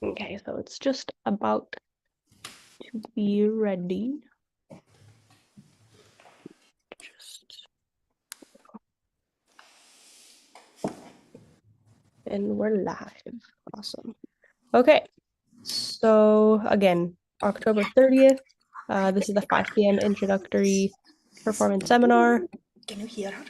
Okay, so it's just about to be ready. And we're live. Awesome. Okay, so again, October 30th. This is the 5 p.m. introductory performance seminar. Can you hear her?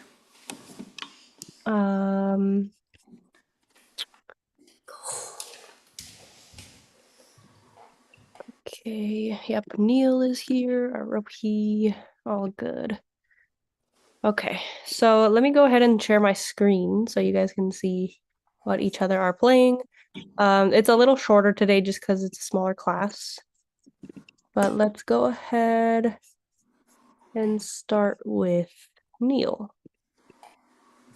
Okay, yep, Neil is here, Arohi, all good. Okay, so let me go ahead and share my screen so you guys can see what each other are playing. It's a little shorter today just because it's a smaller class. But let's go ahead and start with Neil.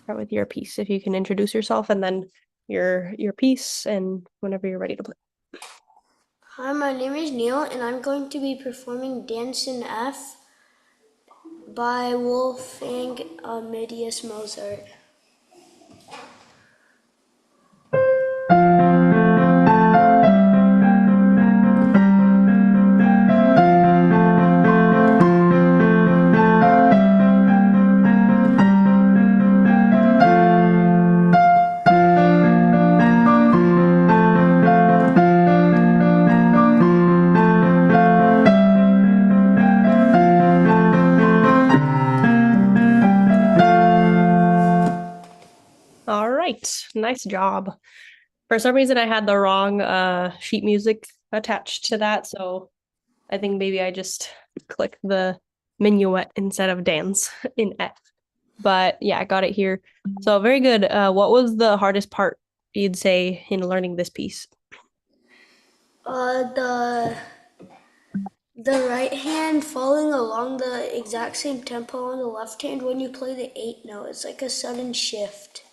Start with your piece. If you can introduce yourself and then your piece and whenever you're ready to play. Hi, my name is Neil and I'm going to be performing Dance in F by Wolfgang Amadeus Mozart. All right, nice job. For some reason, I had the wrong sheet music attached to that, so I think maybe I just clicked the minuet instead of dance in F. But yeah, I got it here. So very good. What was the hardest part you'd say in learning this piece? The right hand following along the exact same tempo on the left hand when you play the 8 note. It's like a sudden shift.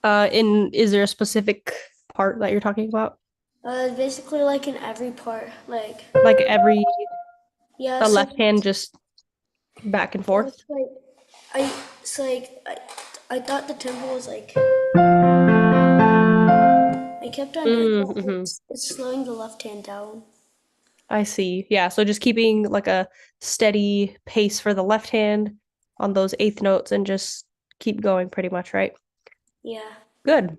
Is there a specific part that you're talking about? Basically like in every part, like Like every yeah. the So left hand just back and well, forth? I thought the tempo was like I kept on doing that. Mm-hmm. It's slowing the left hand down. I see. Yeah, so just keeping like a steady pace for the left hand on those eighth notes and just keep going pretty much, right? Yeah. Good.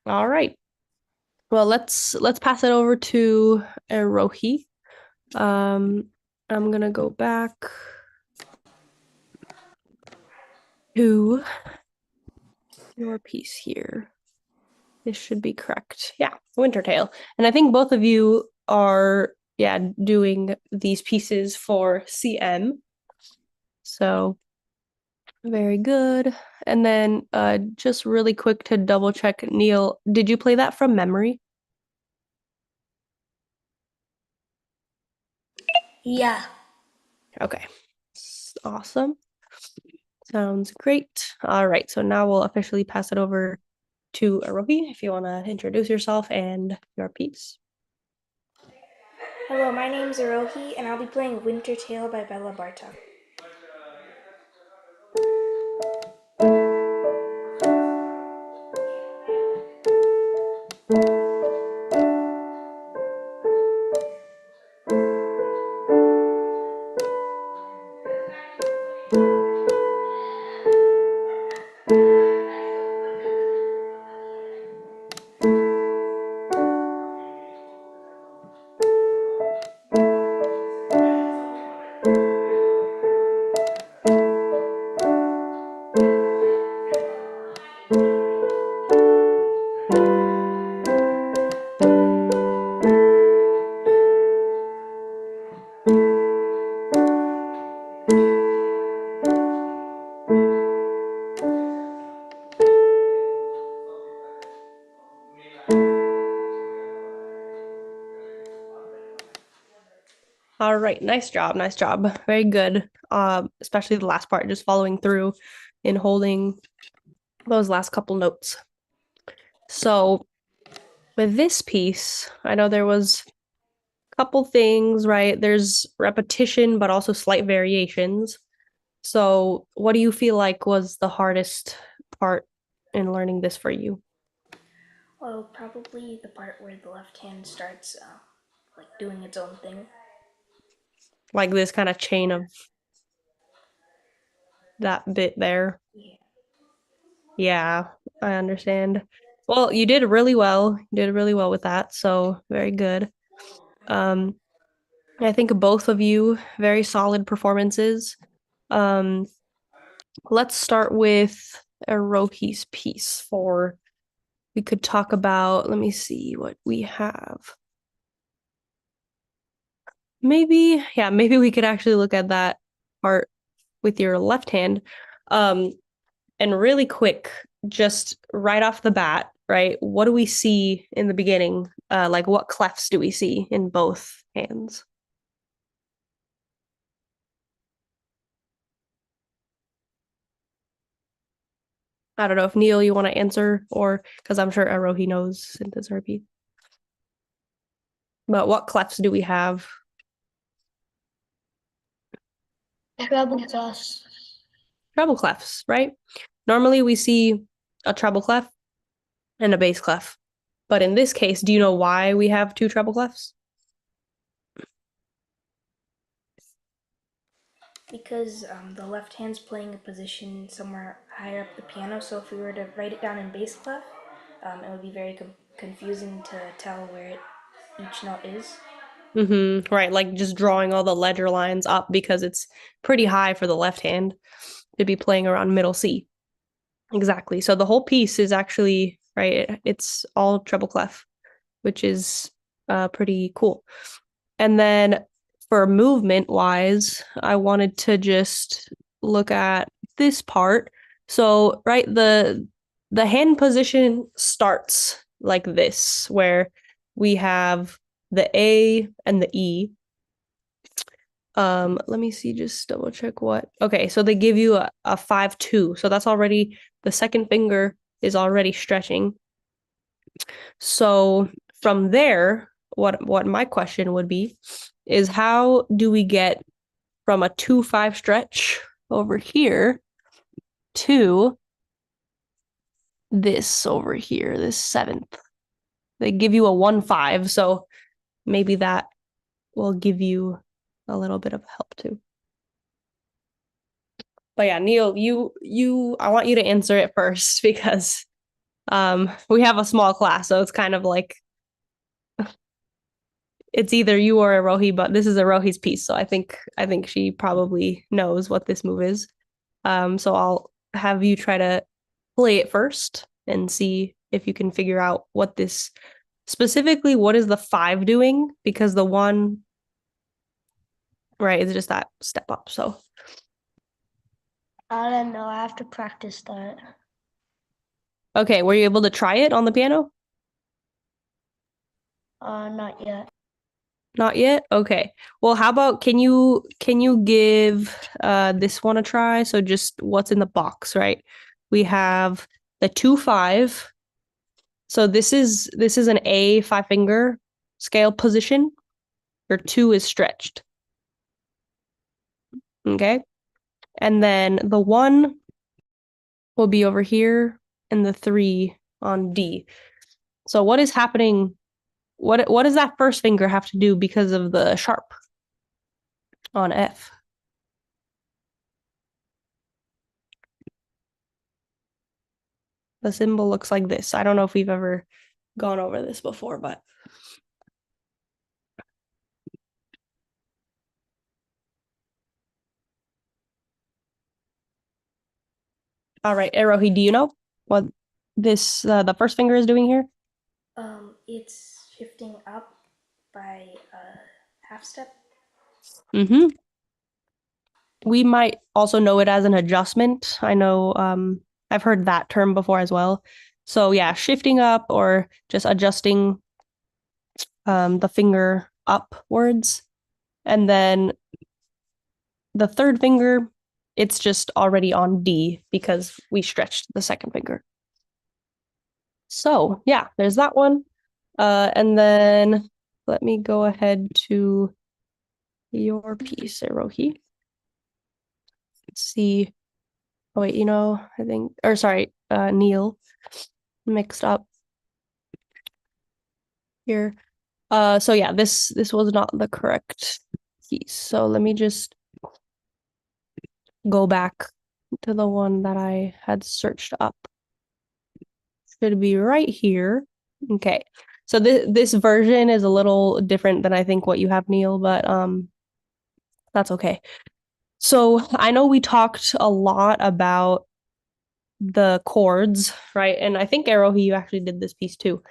All right. Well, let's pass it over to Rohi. I'm gonna go back to your piece here. This should be correct. Yeah, Wintertail. And I think both of you are, yeah, doing these pieces for CM. So very good. And then just really quick to double check, Neil, did you play that from memory? Yeah. Okay. Awesome. Sounds great. All right, so now we'll officially pass it over to Arohi if you want to introduce yourself and your piece. Hello, my name is Arohi, and I'll be playing Winter Tale by Bella Bartok. All right, nice job, nice job. Very good. Especially the last part, just following through and holding those last couple notes. So with this piece, I know there was a couple things, right? There's repetition, but also slight variations. So what do you feel like was the hardest part in learning this for you? Well, probably the part where the left hand starts like doing its own thing. Like this kind of chain of that bit there. Yeah. Yeah, I understand. Well, you did really well. You did really well with that, so very good. Um, I think both of you very solid performances. Um, let's start with Erohi's piece for we could talk about, let me see what we have. Maybe we could actually look at that part with your left hand. Um, and really quick, just right off the bat, right? What do we see in the beginning? Like what clefs do we see in both hands? I don't know if Neil, you want to answer, or because I'm sure Arohi knows since it's her piece. But what clefs do we have? Treble clefs. Treble clefs, right? Normally we see a treble clef and a bass clef. But in this case, do you know why we have two treble clefs? Because the left hand's playing a position somewhere higher up the piano, so if we were to write it down in bass clef, it would be very confusing to tell where each note is. Right, like just drawing all the ledger lines up because it's pretty high for the left hand to be playing around middle C. Exactly. So the whole piece is actually, right, it's all treble clef, which is pretty cool. And then for movement wise, I wanted to just look at this part. So, right, the hand position starts like this, where we have the A and the E. Let me see, just double check what. Okay, so they give you a 5-2. So that's already the second finger is already stretching. So from there, what my question would be is how do we get from a 2-5 stretch over here to this over here, this seventh? They give you a 1-5, so maybe that will give you a little bit of help too. But yeah, Neil, you I want you to answer it first because we have a small class, so it's kind of like it's either you or Arohi, but this is Arohi's piece, so I think she probably knows what this move is. So I'll have you try to play it first and see if you can figure out what this specifically what is the 5 doing, because the 1 right is just that step up. So I don't know. I have to practice that. okay, were you able to try it on the piano? Not yet. Not yet? Okay. Well, how about can you give this one a try? So just what's in the box, right? We have the 2-5. So this is an A 5-finger scale position. Your 2 is stretched. Okay? And then the 1 will be over here and the 3 on D. So what is happening? What does that first finger have to do because of the sharp on F? The symbol looks like this. I don't know if we've ever gone over this before, but all right, Arohi, do you know what this the first finger is doing here? It's shifting up by a half step. Mm-hmm. We might also know it as an adjustment. I know I've heard that term before as well. So yeah, shifting up or just adjusting the finger upwards. And then the third finger, it's just already on D because we stretched the second finger. So yeah, there's that one. And then let me go ahead to your piece, Rohi. Let's see. Oh wait, I think, or sorry, Neil, mixed up. here. So yeah, this was not the correct piece. So let me just go back to the one that I had searched up. Should be right here. Okay. So this version is a little different than I think what you have, Neil, but that's okay. So I know we talked a lot about the chords, right? And I think Arohi, you actually did this piece too.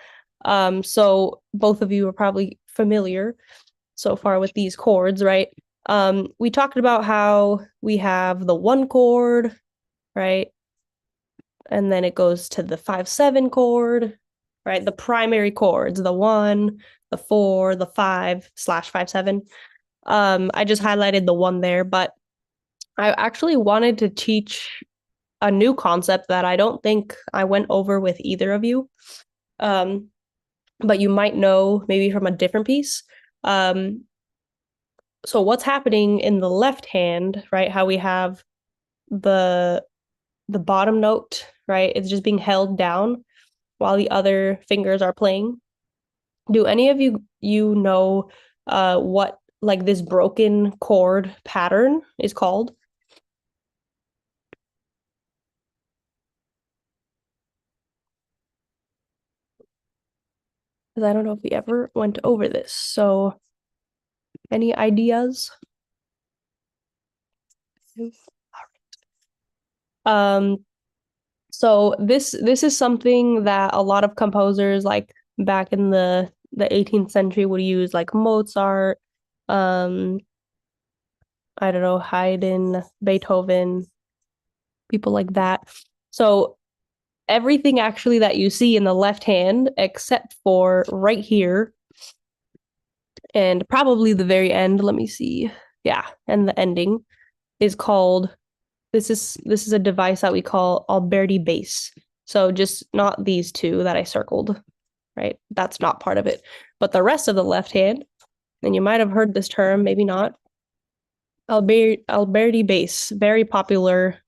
So both of you are probably familiar so far with these chords, right? We talked about how we have the one chord, right? And then it goes to the 5/7 chord, right? The primary chords, the 1, the 4, the 5/5/7. I just highlighted the 1 there, but I actually wanted to teach a new concept that I don't think I went over with either of you. But you might know maybe from a different piece. So what's happening in the left hand, right? How we have the bottom note, right? It's just being held down while the other fingers are playing. Do any of you know what like this broken chord pattern is called? Because I don't know if we ever went over this. So any ideas? Um, so this is something that a lot of composers like back in the 18th century would use, like Mozart, um, I don't know, Haydn, Beethoven, people like that. So everything actually that you see in the left hand, except for right here and probably the very end, let me see. Yeah, and the ending is called this is a device that we call Alberti bass. So just not these two that I circled, right? That's not part of it. But the rest of the left hand, and you might have heard this term, maybe not. Alberti bass, very popular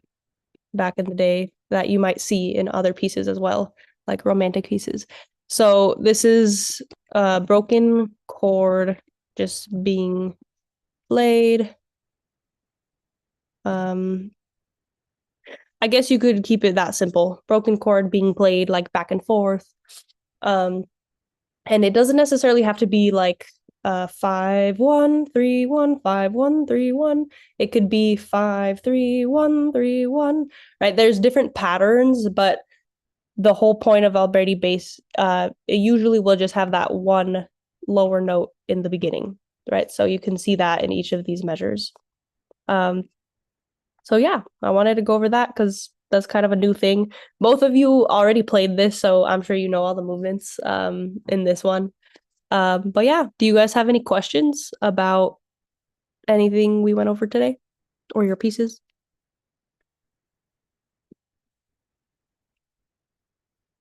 back in the day that you might see in other pieces as well, like romantic pieces. So this is a broken chord just being played. I guess you could keep it that simple. Broken chord being played like back and forth. Um, and it doesn't necessarily have to be like 5/1 3/1 5/1 3/1. It could be 5/3/1 3/1, right? There's different patterns, but the whole point of Alberti bass, it usually will just have that one lower note in the beginning, right? So you can see that in each of these measures. So yeah, I wanted to go over that because that's kind of a new thing. Both of you already played this, so I'm sure you know all the movements in this one. But yeah, do you guys have any questions about anything we went over today or your pieces?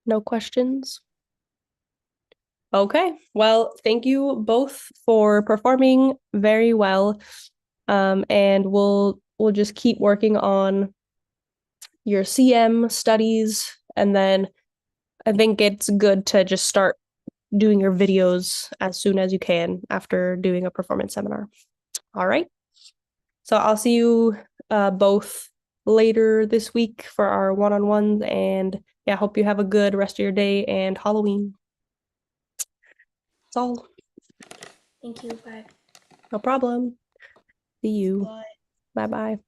No questions? Okay. Well, thank you both for performing very well. And we'll just keep working on your CM studies, and then I think it's good to just start doing your videos as soon as you can after doing a performance seminar. All right. So I'll see you both later this week for our one-on-ones, and yeah, hope you have a good rest of your day and Halloween. That's all. Thank you. Bye. No problem. See you. Bye. Bye bye.